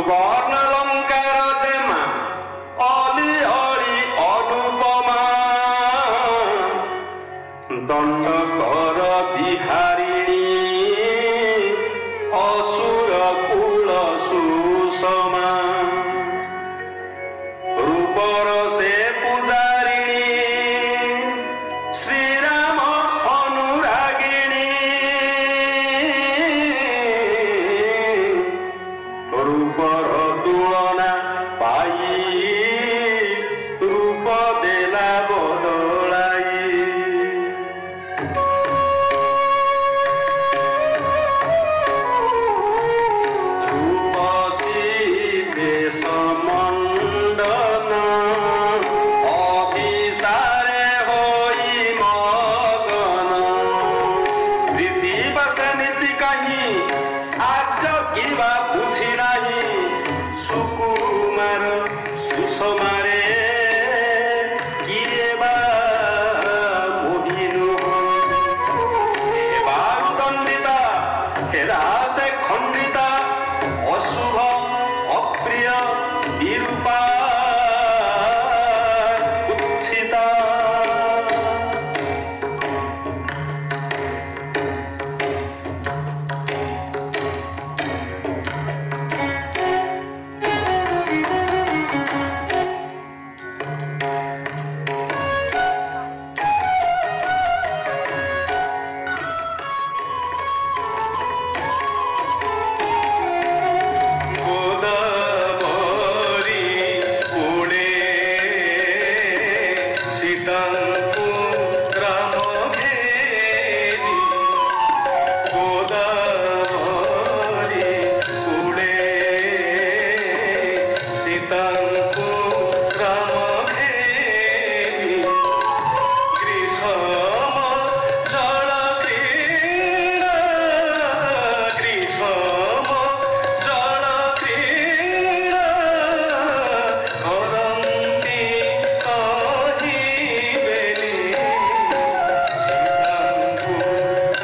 सुवर्ण लंकार देमा अली अली अनुपमा दंड कर बिहारिणी असुर कुल सुषमा रूपर से पुजारिणी श्रीराम अनुरागिणी रूपर तुलना पाई रूप देला बदलाई रूपसी देश मंडन अभिसारे होई मगन रीतिवास नीति कहीं आज किवा बुझी नाही सुकुमार सुषमारे किरे बा मोहिनु एबारु दंडिता हेरा से खंडिता अशुभ अप्रिय विरूपा कुत्सिता गोदावरी पुणे सीतांकु राम भेदी गोदावरी पुणे सीतांकु राम भेदी ग्रीष्म जल क्रीड़ा ग्रीष्म जल क्रीड़ा करन्ति कहिबेनि सीतांकु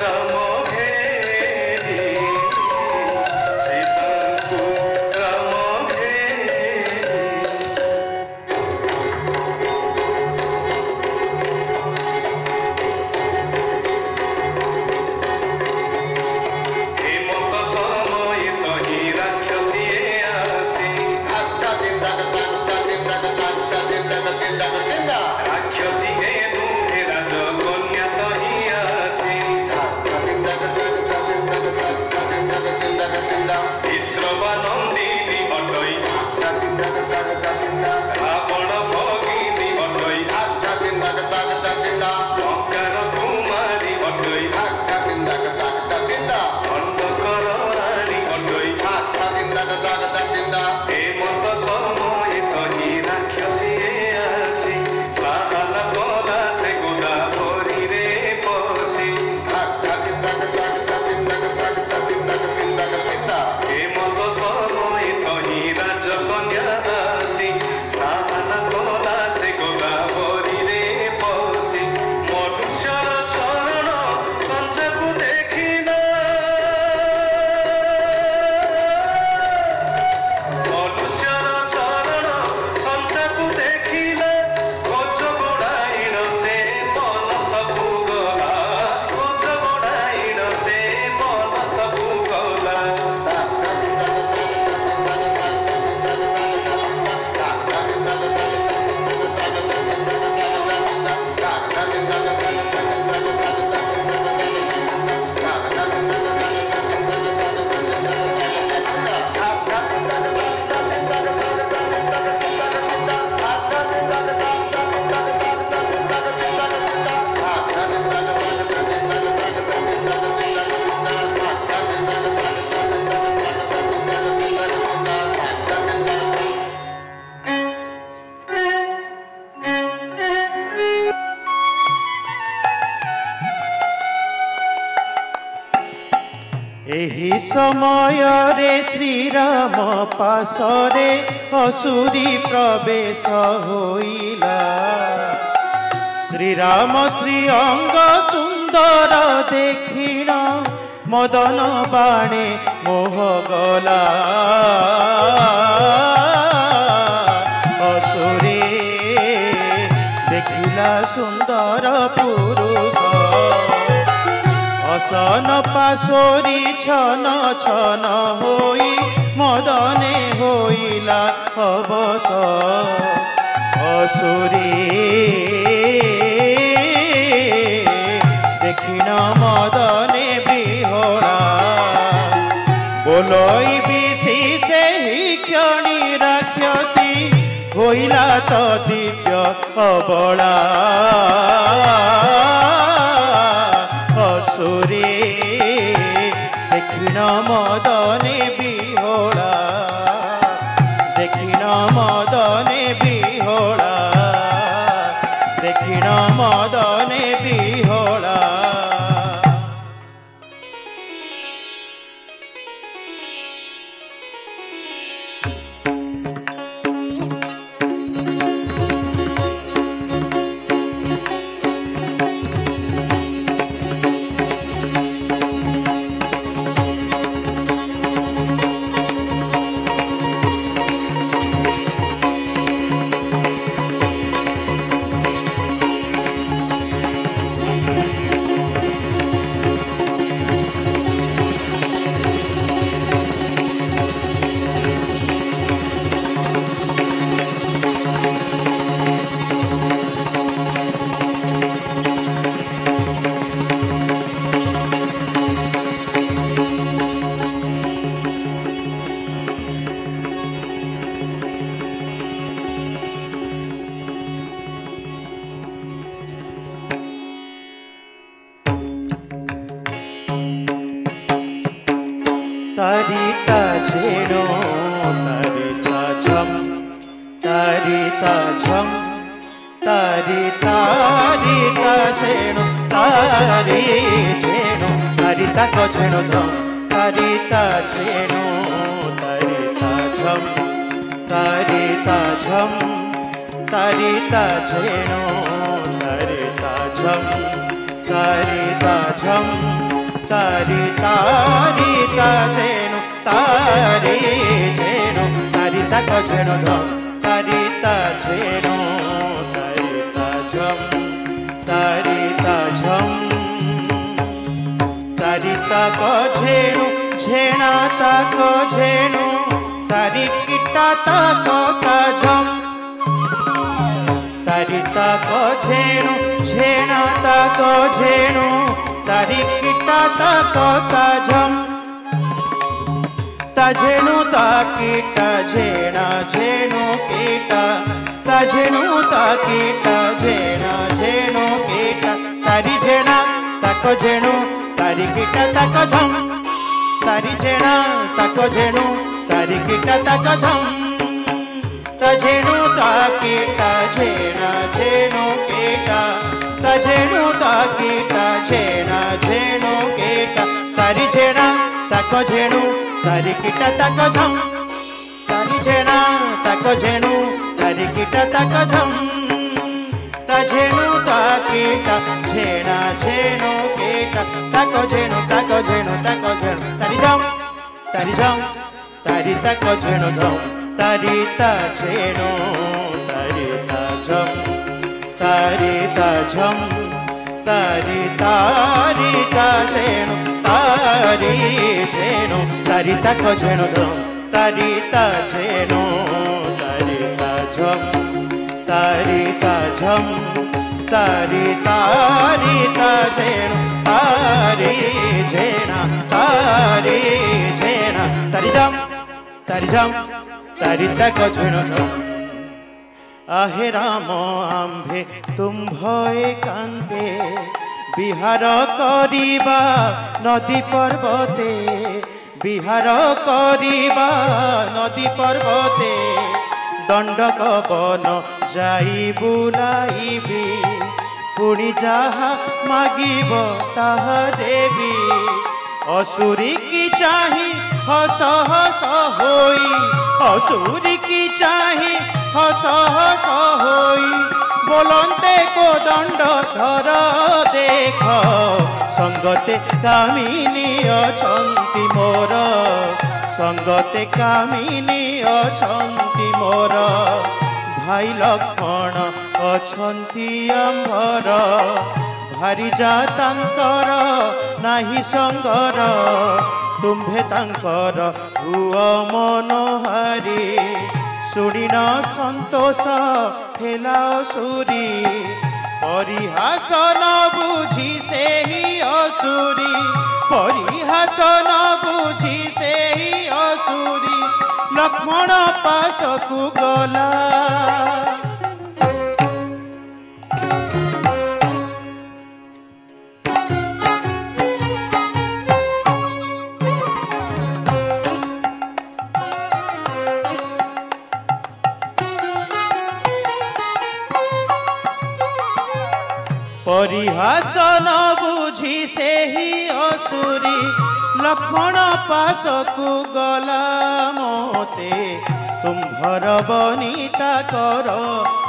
राम भेदी सीतांकु राम भेदी हेमंत समय कहीं राक्षसी आसी राक्षसी हेतु हे राजकन्या तही आसी विश्रवानंदिनी अटई रावण भगिनी अटई लंकार कुमारी अटई अंधकर रानी अटई हेमंत समय कहीं राक्षसी आसी स्नान कला से गोदावरी रे पसी हेमंत समय कहीं राजकन्या आसी स्नान कला से गोदावरी रे पसी मनुष्यर चरण संजयକୁ ଦେଖିଲା मनुष्यर चरण संजयକୁ ଦେଖିଲା खोज गोड़ाइन से पनस्थ भूगला खोज गोड़ाइन से पनस्थ भूगला एही समय रे श्रीराम पाशरे असुरी प्रवेश होइला श्रीराम श्री अंग सुंदर देखिण मदन बाणे मोह गला असुरी देखिला सुंदर पुरुष असन पासोरी छन छन होई मदने होइला अवस असुरी देखिन मदने बिहोरा बोलई बिशी से ही क्षणी राक्षसी होइला तो दिव्य अबला असुरी देखिन मदने बिहोरा देखिन मदने बिहोरा देखिन मदने बिहोरा तारिता झेणो तारिता झम तारिता झम तारी तारिता झेणो तारी झेणो तारिता को झेणो झम तारिता झेणो तारिता झम तारिता झम तारिता झेणो तारिता झम तारिता झम तारी तारिता झेणो तारी झेणो तारिता को झेणो झम तारिता झेणो तारिता झम तारिता झम तारिता को झेणो झेणा ता को झेणो तारी किटा ता को का झम तारिता को झेणो झेणा ता को झेणो तारी किटा ता को का झम ता झेणु ता कीटा झेणा झेणु कीटा ता झेणु ता कीटा झेणा झेणु कीटा तारी झेणा ताको झेणु तारी कीटा ताको झम तारी झेणा ताको झेणु तारी कीटा ताको झम ता झेणु ता कीटा झेणा झेणु कीटा ता झेणु ता कीटा झेणा झेणु कीटा तारी झेणा ताको झेणु तारी कीटा ताको झम तारी झेणा ताको झेणु तारी कीटा ताको झम ता झेणु ता कीटा झेणा झेणु कीटा ताको झेणु ताको झेणु ताको झेणु तारी झम तारी ताको झेणु झम तारी ता झेणु तारी ता झम तारी ता झम तारी तारी ता झेणु तारी झेणु तारी ताको झेणु झम तारी ता झेणु तारी ता झम तारी ता झम तारी तारी ता झेणु तारी झेणा तारी झेणा तारी झम तारी ताको झेणु झम आहे राम आम्भे तुम्भए कान्ते बिहार करिबा नदी पर्वते बिहार करिबा नदी पर्वते दंडक बन जाई बुलाइबी पुणी जाहा मागिब ताहा देवी असुरी की चाही हस हस होई असुरी की चाही हस हस होई बोलते को दंड धर देख संगते कामिनी अछंती मोर संगते कामिनी अछंती मोर भाई लक्ष्मण अछंती आंभर भारी जा तांकर नाही संगर तुम्भे तांकर हुआ मनोहारी शुणिन संतोष हेला असुरी परिहासन बुझी से ही असुरी परिहासन बुझी से ही असुरी लक्ष्मण पासकु गला परिहासन बुझी से ही असुरी लक्ष्मण पासकु गला मोते तुम्भर बनिता कर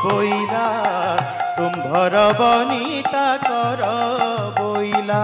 बोइला तुम्भर बनिता कर बोइला।